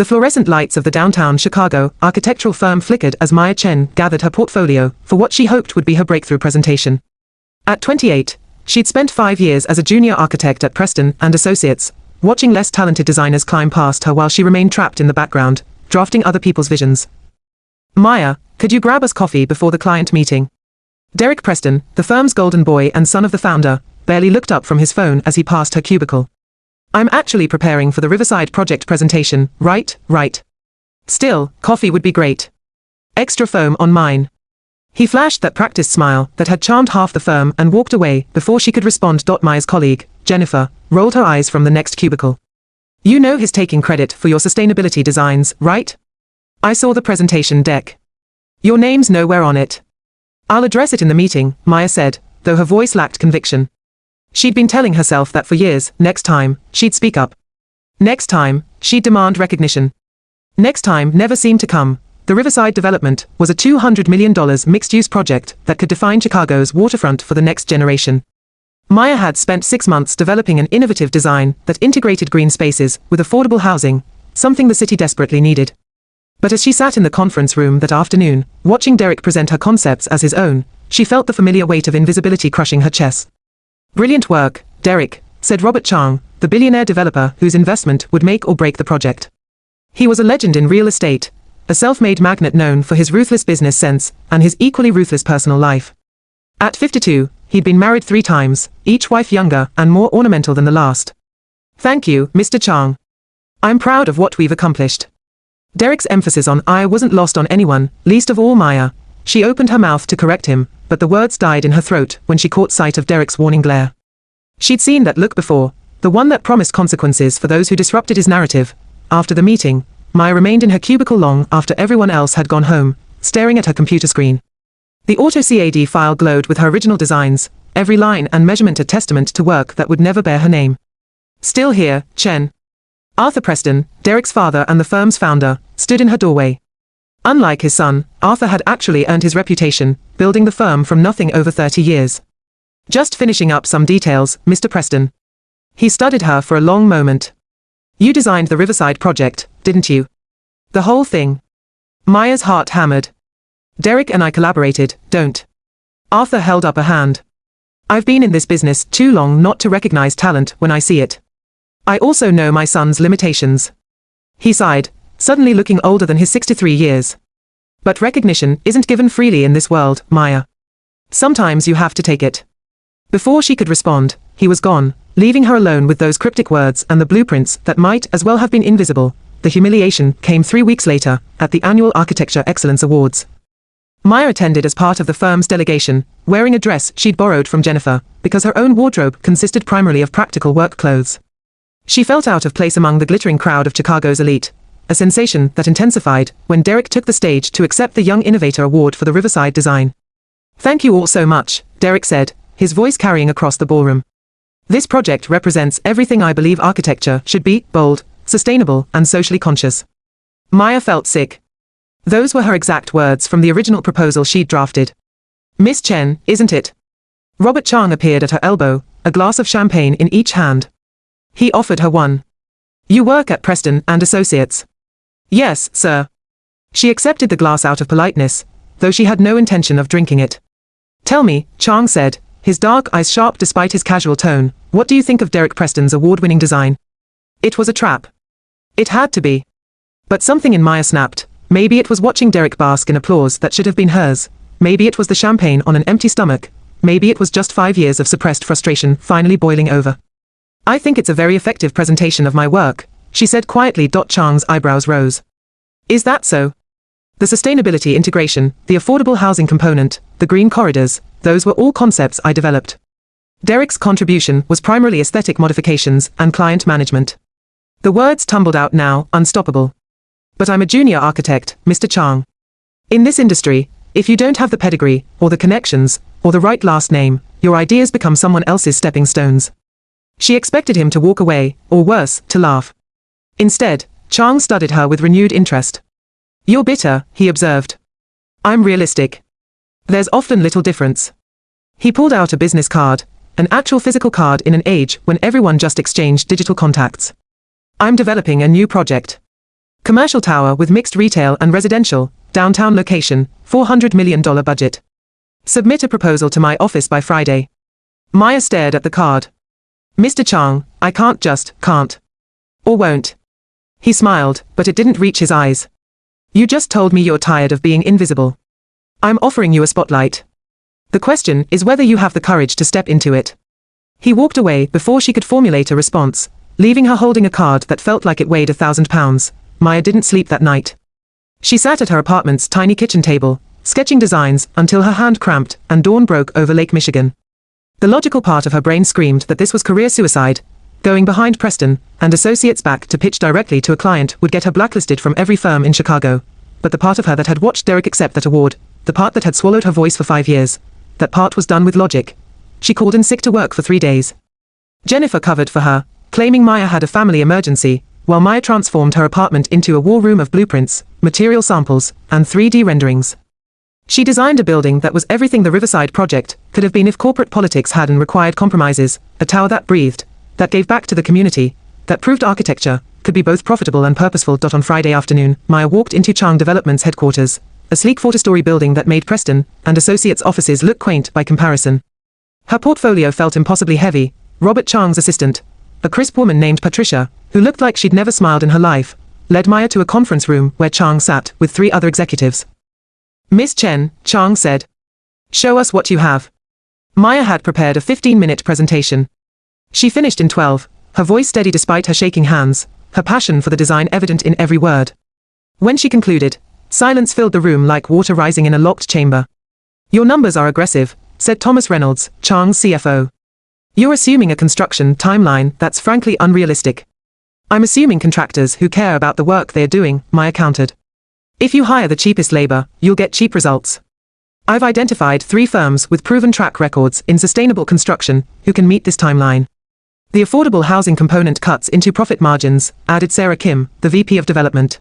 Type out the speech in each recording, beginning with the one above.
The fluorescent lights of the downtown Chicago architectural firm flickered as Maya Chen gathered her portfolio for what she hoped would be her breakthrough presentation. At 28, she'd spent 5 years as a junior architect at Preston and Associates, watching less talented designers climb past her while she remained trapped in the background, drafting other people's visions. "Maya, could you grab us coffee before the client meeting?" Derek Preston, the firm's golden boy and son of the founder, barely looked up from his phone as he passed her cubicle. "I'm actually preparing for the Riverside project presentation, right. Still, coffee would be great. Extra foam on mine." He flashed that practiced smile that had charmed half the firm and walked away before she could respond. Maya's colleague, Jennifer, rolled her eyes from the next cubicle. "You know he's taking credit for your sustainability designs, right? I saw the presentation deck. Your name's nowhere on it." "I'll address it in the meeting," Maya said, though her voice lacked conviction. She'd been telling herself that for years. Next time, she'd speak up. Next time, she'd demand recognition. Next time never seemed to come. The Riverside development was a $200 million mixed-use project that could define Chicago's waterfront for the next generation. Maya had spent 6 months developing an innovative design that integrated green spaces with affordable housing, something the city desperately needed. But as she sat in the conference room that afternoon, watching Derek present her concepts as his own, she felt the familiar weight of invisibility crushing her chest. "Brilliant work, Derek," said Robert Chang, the billionaire developer whose investment would make or break the project. He was a legend in real estate, a self-made magnate known for his ruthless business sense and his equally ruthless personal life. At 52, he'd been married 3 times, each wife younger and more ornamental than the last. "Thank you, Mr. Chang. I'm proud of what we've accomplished." Derek's emphasis on "I" wasn't lost on anyone, least of all Maya. She opened her mouth to correct him, but the words died in her throat when she caught sight of Derek's warning glare. She'd seen that look before, the one that promised consequences for those who disrupted his narrative. After the meeting, Maya remained in her cubicle long after everyone else had gone home, staring at her computer screen. The AutoCAD file glowed with her original designs, every line and measurement a testament to work that would never bear her name. "Still here, Chen." Arthur Preston, Derek's father and the firm's founder, stood in her doorway. Unlike his son, Arthur had actually earned his reputation, building the firm from nothing over 30 years. "Just finishing up some details, Mr. Preston." He studied her for a long moment. "You designed the Riverside project, didn't you? The whole thing?" Maya's heart hammered. "Derek and I collaborated, don't." Arthur held up a hand. "I've been in this business too long not to recognize talent when I see it. I also know my son's limitations." He sighed, suddenly looking older than his 63 years. "But recognition isn't given freely in this world, Maya. Sometimes you have to take it." Before she could respond, he was gone, leaving her alone with those cryptic words and the blueprints that might as well have been invisible. The humiliation came 3 weeks later, at the annual Architecture Excellence Awards. Maya attended as part of the firm's delegation, wearing a dress she'd borrowed from Jennifer, because her own wardrobe consisted primarily of practical work clothes. She felt out of place among the glittering crowd of Chicago's elite, a sensation that intensified when Derek took the stage to accept the Young Innovator Award for the Riverside design. "Thank you all so much," Derek said, his voice carrying across the ballroom. "This project represents everything I believe architecture should be: bold, sustainable, and socially conscious." Maya felt sick. Those were her exact words from the original proposal she'd drafted. "Miss Chen, isn't it?" Robert Chang appeared at her elbow, a glass of champagne in each hand. He offered her one. "You work at Preston and Associates?" "Yes, sir." She accepted the glass out of politeness, though she had no intention of drinking it. "Tell me," Chang said, his dark eyes sharp despite his casual tone, "what do you think of Derek Preston's award-winning design?" It was a trap. It had to be. But something in Maya snapped. Maybe it was watching Derek bask in applause that should have been hers. Maybe it was the champagne on an empty stomach. Maybe it was just 5 years of suppressed frustration finally boiling over. "I think it's a very effective presentation of my work," she said quietly. Chang's eyebrows rose. "Is that so?" The sustainability integration, the affordable housing component, the green corridors, those were all concepts I developed. Derek's contribution was primarily aesthetic modifications and client management. The words tumbled out now, unstoppable. "But I'm a junior architect, Mr. Chang. In this industry, if you don't have the pedigree, or the connections, or the right last name, your ideas become someone else's stepping stones." She expected him to walk away, or worse, to laugh. Instead, Chang studied her with renewed interest. "You're bitter," he observed. "I'm realistic. There's often little difference." He pulled out a business card, an actual physical card in an age when everyone just exchanged digital contacts. "I'm developing a new project. Commercial tower with mixed retail and residential, downtown location, $400 million budget. Submit a proposal to my office by Friday. Maya stared at the card. Mr. Chang, I can't. Or won't. He smiled, but it didn't reach his eyes. You just told me you're tired of being invisible. I'm offering you a spotlight. The question is whether you have the courage to step into it. He walked away before she could formulate a response, leaving her holding a card that felt like it weighed 1,000 pounds. Maya didn't sleep that night. She sat at her apartment's tiny kitchen table, sketching designs until her hand cramped and dawn broke over Lake Michigan. The logical part of her brain screamed that this was career suicide. Going behind Preston and Associates back to pitch directly to a client would get her blacklisted from every firm in Chicago. But the part of her that had watched Derek accept that award, the part that had swallowed her voice for 5 years, that part was done with logic. She called in sick to work for 3 days. Jennifer covered for her, claiming Maya had a family emergency, while Maya transformed her apartment into a war room of blueprints, material samples, and 3D renderings. She designed a building that was everything the Riverside project could have been if corporate politics hadn't required compromises, a tower that breathed, that gave back to the community, that proved architecture could be both profitable and purposeful. On Friday afternoon, Maya walked into Chang Development's headquarters, a sleek 40-story building that made Preston and Associates offices look quaint by comparison. Her portfolio felt impossibly heavy. Robert Chang's assistant, a crisp woman named Patricia, who looked like she'd never smiled in her life, led Maya to a conference room where Chang sat with 3 other executives. Miss Chen, Chang said. Show us what you have. Maya had prepared a 15-minute presentation. She finished in 12, her voice steady despite her shaking hands, her passion for the design evident in every word. When she concluded, silence filled the room like water rising in a locked chamber. Your numbers are aggressive, said Thomas Reynolds, Chang's CFO. You're assuming a construction timeline that's frankly unrealistic. I'm assuming contractors who care about the work they're doing, Maya countered. If you hire the cheapest labor, you'll get cheap results. I've identified 3 firms with proven track records in sustainable construction who can meet this timeline. The affordable housing component cuts into profit margins, added Sarah Kim, the VP of Development.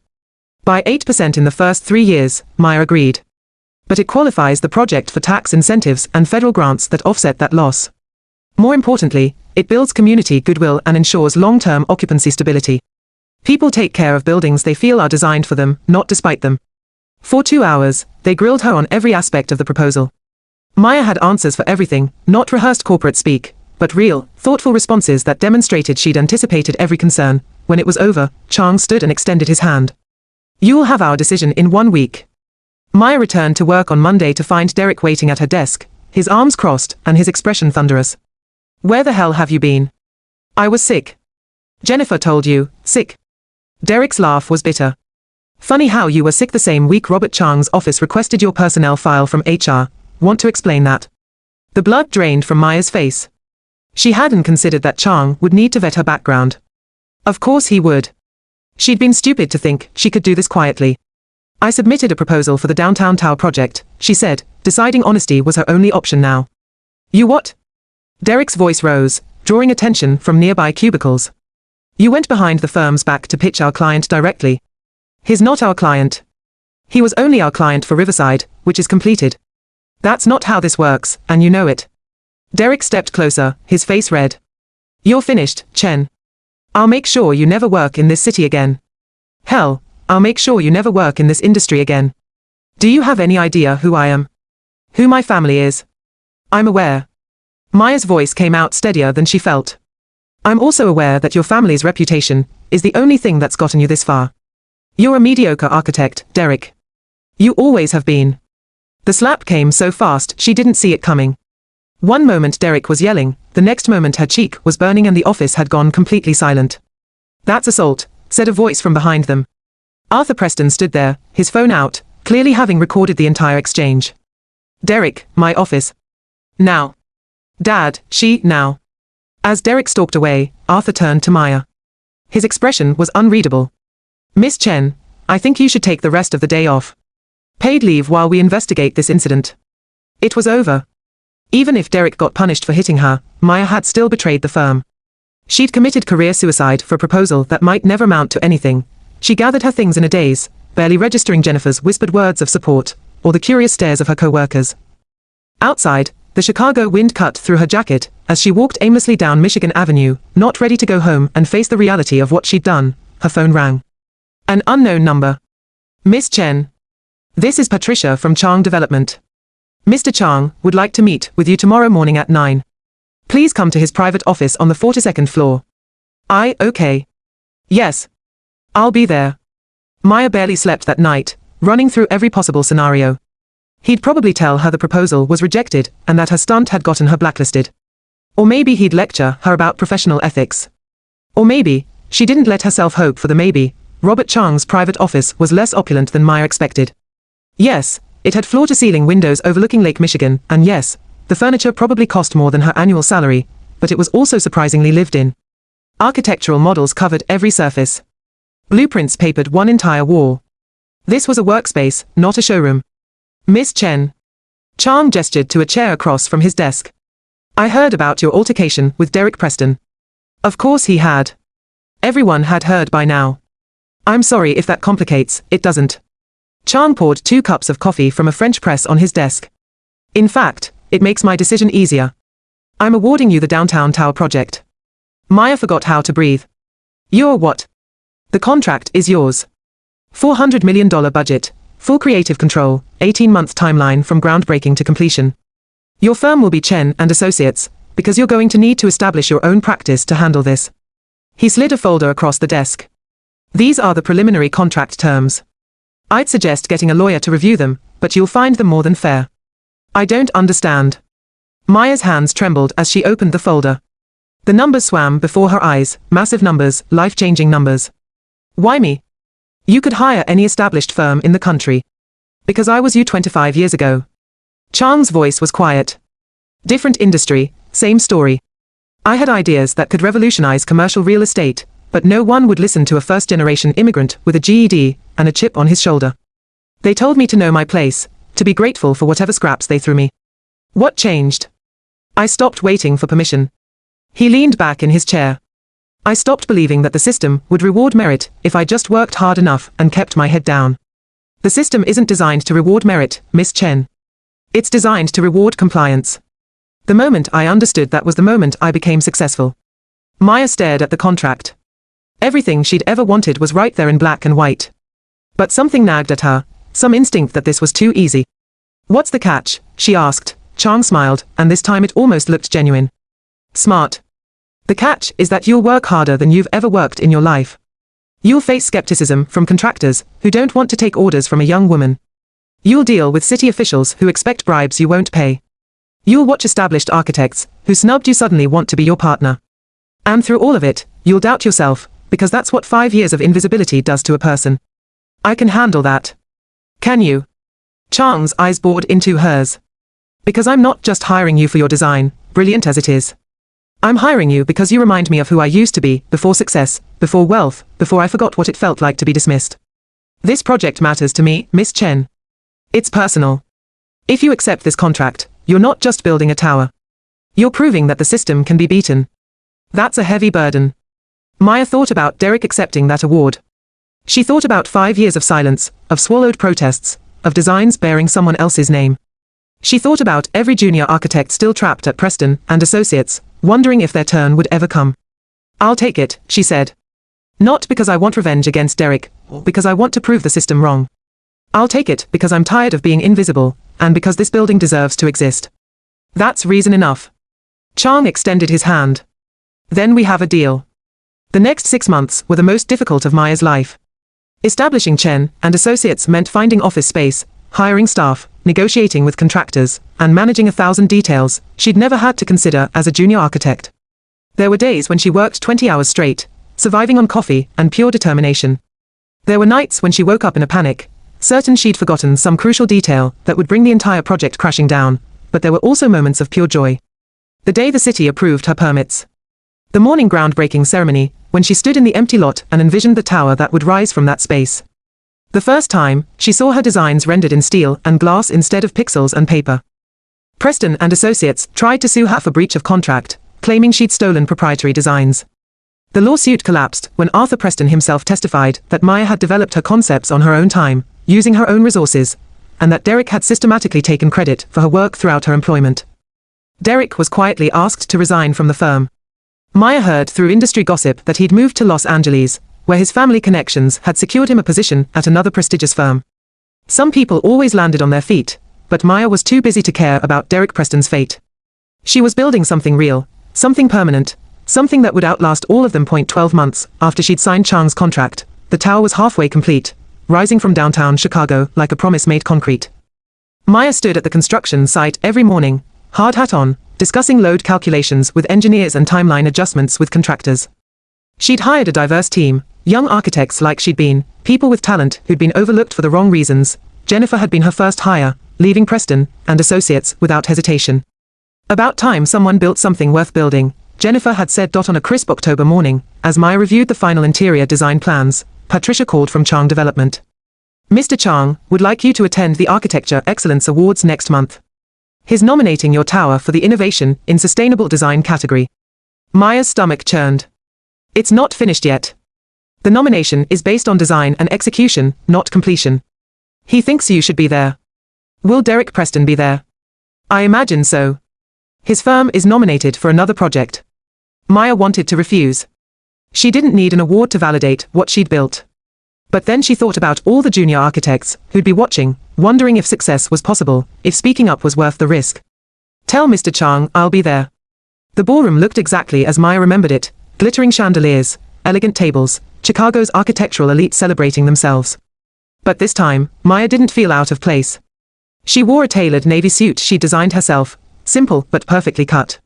By 8% in the first 3 years, Maya agreed. But it qualifies the project for tax incentives and federal grants that offset that loss. More importantly, it builds community goodwill and ensures long-term occupancy stability. People take care of buildings they feel are designed for them, not despite them. For 2 hours, they grilled her on every aspect of the proposal. Maya had answers for everything, not rehearsed corporate speak, but real, thoughtful responses that demonstrated she'd anticipated every concern. When it was over, Chang stood and extended his hand. You'll have our decision in 1 week. Maya returned to work on Monday to find Derek waiting at her desk, his arms crossed and his expression thunderous. Where the hell have you been? I was sick. Jennifer told you, sick. Derek's laugh was bitter. Funny how you were sick the same week Robert Chang's office requested your personnel file from HR. Want to explain that? The blood drained from Maya's face. She hadn't considered that Chang would need to vet her background. Of course he would. She'd been stupid to think she could do this quietly. I submitted a proposal for the downtown tower project, she said, deciding honesty was her only option now. You what? Derek's voice rose, drawing attention from nearby cubicles. You went behind the firm's back to pitch our client directly. He's not our client. He was only our client for Riverside, which is completed. That's not how this works, and you know it. Derek stepped closer, his face red. You're finished, Chen. I'll make sure you never work in this city again. Hell, I'll make sure you never work in this industry again. Do you have any idea who I am? Who my family is? I'm aware. Maya's voice came out steadier than she felt. I'm also aware that your family's reputation is the only thing that's gotten you this far. You're a mediocre architect, Derek. You always have been. The slap came so fast she didn't see it coming. One moment Derek was yelling, the next moment her cheek was burning and the office had gone completely silent. That's assault, said a voice from behind them. Arthur Preston stood there, his phone out, clearly having recorded the entire exchange. Derek, my office. Now. Dad, now. As Derek stalked away, Arthur turned to Maya. His expression was unreadable. Miss Chen, I think you should take the rest of the day off. Paid leave while we investigate this incident. It was over. Even if Derek got punished for hitting her, Maya had still betrayed the firm. She'd committed career suicide for a proposal that might never amount to anything. She gathered her things in a daze, barely registering Jennifer's whispered words of support, or the curious stares of her co-workers. Outside, the Chicago wind cut through her jacket, as she walked aimlessly down Michigan Avenue, not ready to go home and face the reality of what she'd done. Her phone rang. An unknown number. Miss Chen. This is Patricia from Chang Development. Mr. Chang would like to meet with you tomorrow morning at 9. Please come to his private office on the 42nd floor. Okay. Yes. I'll be there. Maya barely slept that night, running through every possible scenario. He'd probably tell her the proposal was rejected and that her stunt had gotten her blacklisted. Or maybe he'd lecture her about professional ethics. Or maybe she didn't let herself hope for the maybe. Robert Chang's private office was less opulent than Maya expected. Yes, it had floor-to-ceiling windows overlooking Lake Michigan, and yes, the furniture probably cost more than her annual salary, but it was also surprisingly lived in. Architectural models covered every surface. Blueprints papered one entire wall. This was a workspace, not a showroom. Miss Chen. Chang gestured to a chair across from his desk. I heard about your altercation with Derek Preston. Of course he had. Everyone had heard by now. I'm sorry if that complicates, it doesn't. Chang poured 2 cups of coffee from a French press on his desk. In fact, it makes my decision easier. I'm awarding you the Downtown Tower project. Maya forgot how to breathe. You're what? The contract is yours. $400 million budget, full creative control, 18-month timeline from groundbreaking to completion. Your firm will be Chen and Associates, because you're going to need to establish your own practice to handle this. He slid a folder across the desk. These are the preliminary contract terms. I'd suggest getting a lawyer to review them, but you'll find them more than fair. I don't understand. Maya's hands trembled as she opened the folder. The numbers swam before her eyes, massive numbers, life-changing numbers. Why me? You could hire any established firm in the country. Because I was you 25 years ago. Chang's voice was quiet. Different industry, same story. I had ideas that could revolutionize commercial real estate, but no one would listen to a first-generation immigrant with a GED and a chip on his shoulder. They told me to know my place, to be grateful for whatever scraps they threw me. What changed? I stopped waiting for permission. He leaned back in his chair. I stopped believing that the system would reward merit if I just worked hard enough and kept my head down. The system isn't designed to reward merit, Miss Chen. It's designed to reward compliance. The moment I understood that was the moment I became successful. Maya stared at the contract. Everything she'd ever wanted was right there in black and white. But something nagged at her, some instinct that this was too easy. What's the catch? She asked. Chang smiled, and this time it almost looked genuine. Smart. The catch is that you'll work harder than you've ever worked in your life. You'll face skepticism from contractors who don't want to take orders from a young woman. You'll deal with city officials who expect bribes you won't pay. You'll watch established architects who snubbed you suddenly want to be your partner. And through all of it, you'll doubt yourself, because that's what 5 years of invisibility does to a person. I can handle that. Can you? Chang's eyes bored into hers. Because I'm not just hiring you for your design, brilliant as it is. I'm hiring you because you remind me of who I used to be, before success, before wealth, before I forgot what it felt like to be dismissed. This project matters to me, Miss Chen. It's personal. If you accept this contract, you're not just building a tower. You're proving that the system can be beaten. That's a heavy burden. Maya thought about Derek accepting that award. She thought about 5 years of silence, of swallowed protests, of designs bearing someone else's name. She thought about every junior architect still trapped at Preston and Associates, wondering if their turn would ever come. I'll take it, she said. Not because I want revenge against Derek, or because I want to prove the system wrong. I'll take it because I'm tired of being invisible, and because this building deserves to exist. That's reason enough. Chang extended his hand. Then we have a deal. The next 6 months were the most difficult of Maya's life. Establishing Chen and Associates meant finding office space, hiring staff, negotiating with contractors, and managing 1,000 details she'd never had to consider as a junior architect. There were days when she worked 20 hours straight, surviving on coffee and pure determination. There were nights when she woke up in a panic, certain she'd forgotten some crucial detail that would bring the entire project crashing down, but there were also moments of pure joy. The day the city approved her permits. The morning groundbreaking ceremony, when she stood in the empty lot and envisioned the tower that would rise from that space. The first time, she saw her designs rendered in steel and glass instead of pixels and paper. Preston and Associates tried to sue her for breach of contract, claiming she'd stolen proprietary designs. The lawsuit collapsed when Arthur Preston himself testified that Maya had developed her concepts on her own time, using her own resources, and that Derek had systematically taken credit for her work throughout her employment. Derek was quietly asked to resign from the firm. Maya heard through industry gossip that he'd moved to Los Angeles, where his family connections had secured him a position at another prestigious firm. Some people always landed on their feet, but Maya was too busy to care about Derek Preston's fate. She was building something real, something permanent, something that would outlast all of them. 12 months after she'd signed Chang's contract, the tower was halfway complete, rising from downtown Chicago like a promise made concrete. Maya stood at the construction site every morning, hard hat on, discussing load calculations with engineers and timeline adjustments with contractors. She'd hired a diverse team, young architects like she'd been, people with talent who'd been overlooked for the wrong reasons. Jennifer had been her first hire, leaving Preston and Associates without hesitation. About time someone built something worth building, Jennifer had said. On a crisp October morning, as Maya reviewed the final interior design plans, Patricia called from Chang Development. "Mr. Chang would like you to attend the Architecture Excellence Awards next month. He's nominating your tower for the Innovation in Sustainable Design category." Maya's stomach churned. "It's not finished yet. The nomination is based on design and execution, not completion. He thinks you should be there." "Will Derek Preston be there?" "I imagine so. His firm is nominated for another project." Maya wanted to refuse. She didn't need an award to validate what she'd built. But then she thought about all the junior architects who'd be watching, wondering if success was possible, if speaking up was worth the risk. "Tell Mr. Chang I'll be there." The ballroom looked exactly as Maya remembered it, glittering chandeliers, elegant tables, Chicago's architectural elite celebrating themselves. But this time, Maya didn't feel out of place. She wore a tailored navy suit she'd designed herself, simple but perfectly cut.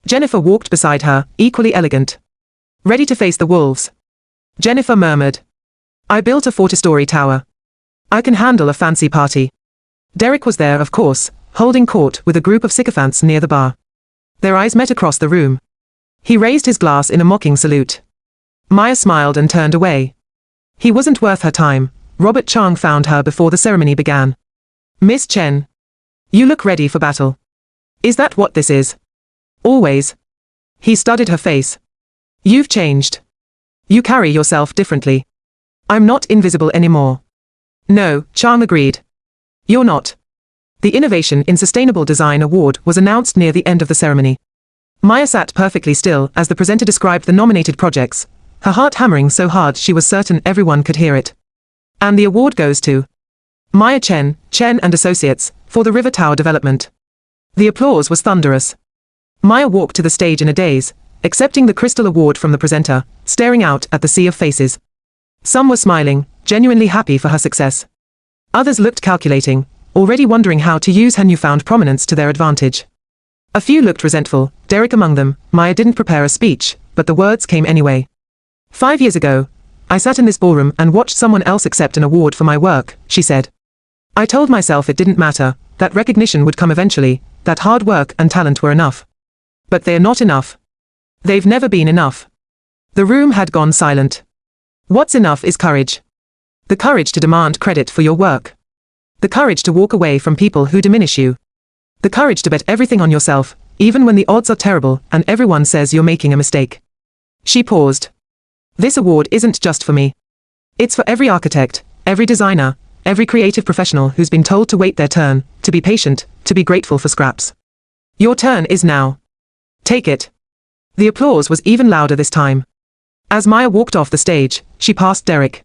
Jennifer walked beside her, equally elegant. "Ready to face the wolves?" Jennifer murmured. "I built a 40-story tower. I can handle a fancy party." Derek was there, of course, holding court with a group of sycophants near the bar. Their eyes met across the room. He raised his glass in a mocking salute. Maya smiled and turned away. He wasn't worth her time. Robert Chang found her before the ceremony began. "Miss Chen. You look ready for battle. Is that what this is?" "Always." He studied her face. "You've changed. You carry yourself differently." "I'm not invisible anymore." "No," Chang agreed. "You're not." The Innovation in Sustainable Design Award was announced near the end of the ceremony. Maya sat perfectly still as the presenter described the nominated projects, her heart hammering so hard she was certain everyone could hear it. "And the award goes to Maya Chen, Chen and Associates, for the River Tower development." The applause was thunderous. Maya walked to the stage in a daze, accepting the crystal award from the presenter, staring out at the sea of faces. Some were smiling, genuinely happy for her success. Others looked calculating, already wondering how to use her newfound prominence to their advantage. A few looked resentful, Derek among them. Maya didn't prepare a speech, but the words came anyway. 5 years ago, I sat in this ballroom and watched someone else accept an award for my work," she said. "I told myself it didn't matter, that recognition would come eventually, that hard work and talent were enough. But they're not enough. They've never been enough." The room had gone silent. What's enough is courage. The courage to demand credit for your work. The courage to walk away from people who diminish you. The courage to bet everything on yourself, even when the odds are terrible and everyone says you're making a mistake. She paused. "This award isn't just for me. It's for every architect, every designer, every creative professional who's been told to wait their turn, to be patient, to be grateful for scraps. Your turn is now. Take it." The applause was even louder this time. As Maya walked off the stage, she passed Derek.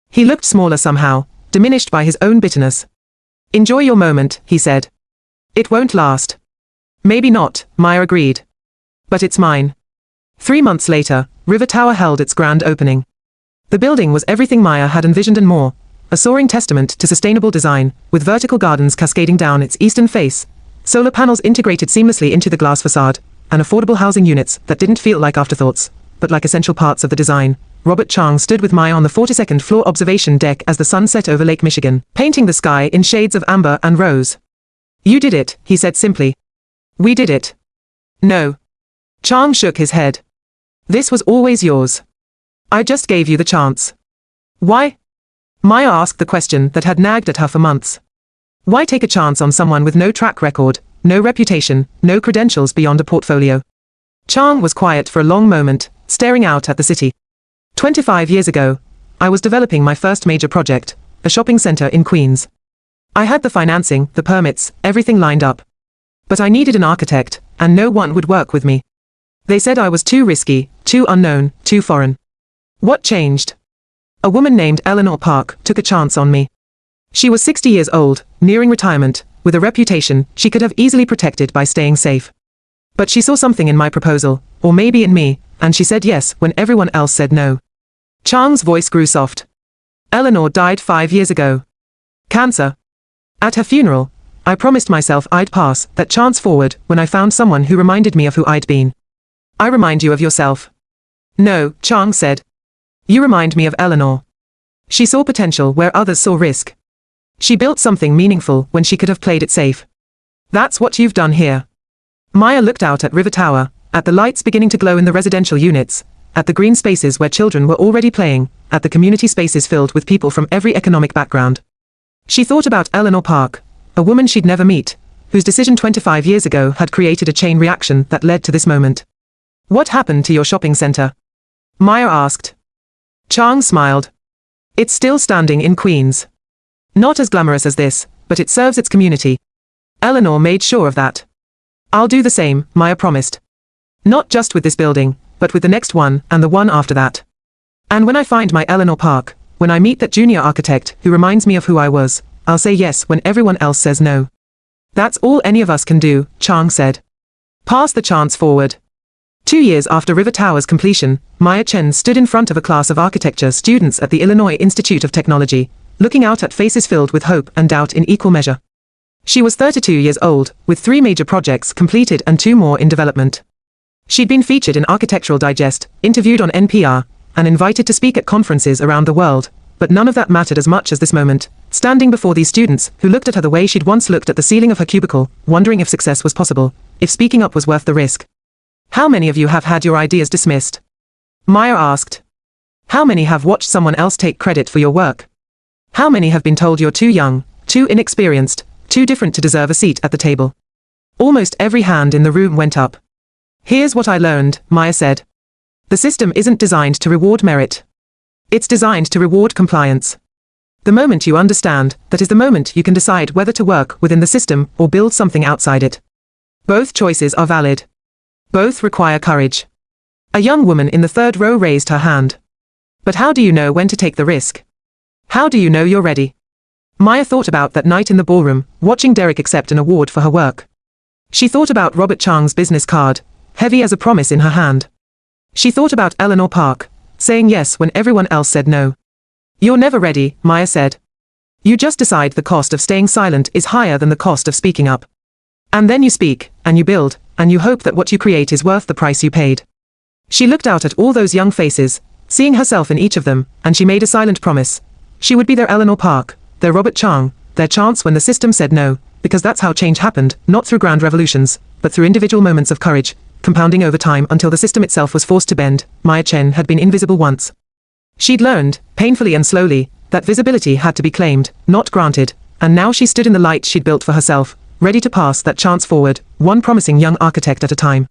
He looked smaller somehow, diminished by his own bitterness. "Enjoy your moment," he said. "It won't last." "Maybe not," Maya agreed. "But it's mine." 3 months later, River Tower held its grand opening. The building was everything Maya had envisioned and more, a soaring testament to sustainable design, with vertical gardens cascading down its eastern face, solar panels integrated seamlessly into the glass facade, and affordable housing units that didn't feel like afterthoughts, but like essential parts of the design. Robert Chang stood with Maya on the 42nd floor observation deck as the sun set over Lake Michigan, painting the sky in shades of amber and rose. "You did it," he said simply. "We did it." "No." Chang shook his head. "This was always yours. I just gave you the chance." "Why?" Maya asked the question that had nagged at her for months. Why take a chance on someone with no track record, no reputation, no credentials beyond a portfolio? Chang was quiet for a long moment, staring out at the city. 25 years ago, I was developing my first major project, a shopping center in Queens. I had the financing, the permits, everything lined up. But I needed an architect, and no one would work with me. They said I was too risky, too unknown, too foreign. What changed? A woman named Eleanor Park took a chance on me. She was 60 years old, nearing retirement, with a reputation she could have easily protected by staying safe. But she saw something in my proposal, or maybe in me, and she said yes when everyone else said no. Chang's voice grew soft. Eleanor died 5 years ago. Cancer. At her funeral, I promised myself I'd pass that chance forward when I found someone who reminded me of who I'd been. I remind you of yourself. No, Chang said. You remind me of Eleanor. She saw potential where others saw risk. She built something meaningful when she could have played it safe. That's what you've done here. Maya looked out at River Tower, at the lights beginning to glow in the residential units, at the green spaces where children were already playing, at the community spaces filled with people from every economic background. She thought about Eleanor Park, a woman she'd never meet, whose decision 25 years ago had created a chain reaction that led to this moment. What happened to your shopping center? Maya asked. Chang smiled. It's still standing in Queens. Not as glamorous as this, but it serves its community. Eleanor made sure of that. I'll do the same, Maya promised. Not just with this building, but with the next one and the one after that. And when I find my Eleanor Park, when I meet that junior architect who reminds me of who I was, I'll say yes when everyone else says no. That's all any of us can do, Chang said. Pass the chance forward. 2 years after River Tower's completion, Maya Chen stood in front of a class of architecture students at the Illinois Institute of Technology, looking out at faces filled with hope and doubt in equal measure. She was 32 years old, with 3 major projects completed and 2 more in development. She'd been featured in Architectural Digest, interviewed on NPR, and invited to speak at conferences around the world, but none of that mattered as much as this moment, standing before these students who looked at her the way she'd once looked at the ceiling of her cubicle, wondering if success was possible, if speaking up was worth the risk. How many of you have had your ideas dismissed? Maya asked. How many have watched someone else take credit for your work? How many have been told you're too young, too inexperienced, too different to deserve a seat at the table? Almost every hand in the room went up. Here's what I learned, Maya said. The system isn't designed to reward merit. It's designed to reward compliance. The moment you understand, that is the moment you can decide whether to work within the system or build something outside it. Both choices are valid. Both require courage. A young woman in the third row raised her hand. But how do you know when to take the risk? How do you know you're ready? Maya thought about that night in the ballroom, watching Derek accept an award for her work. She thought about Robert Chang's business card, heavy as a promise in her hand. She thought about Eleanor Park, saying yes when everyone else said no. You're never ready, Maya said. You just decide the cost of staying silent is higher than the cost of speaking up. And then you speak, and you build, and you hope that what you create is worth the price you paid. She looked out at all those young faces, seeing herself in each of them, and she made a silent promise. She would be their Eleanor Park, their Robert Chang, their chance when the system said no, because that's how change happened, not through grand revolutions, but through individual moments of courage, compounding over time until the system itself was forced to bend. Maya Chen had been invisible once. She'd learned, painfully and slowly, that visibility had to be claimed, not granted, and now she stood in the light she'd built for herself, ready to pass that chance forward, one promising young architect at a time.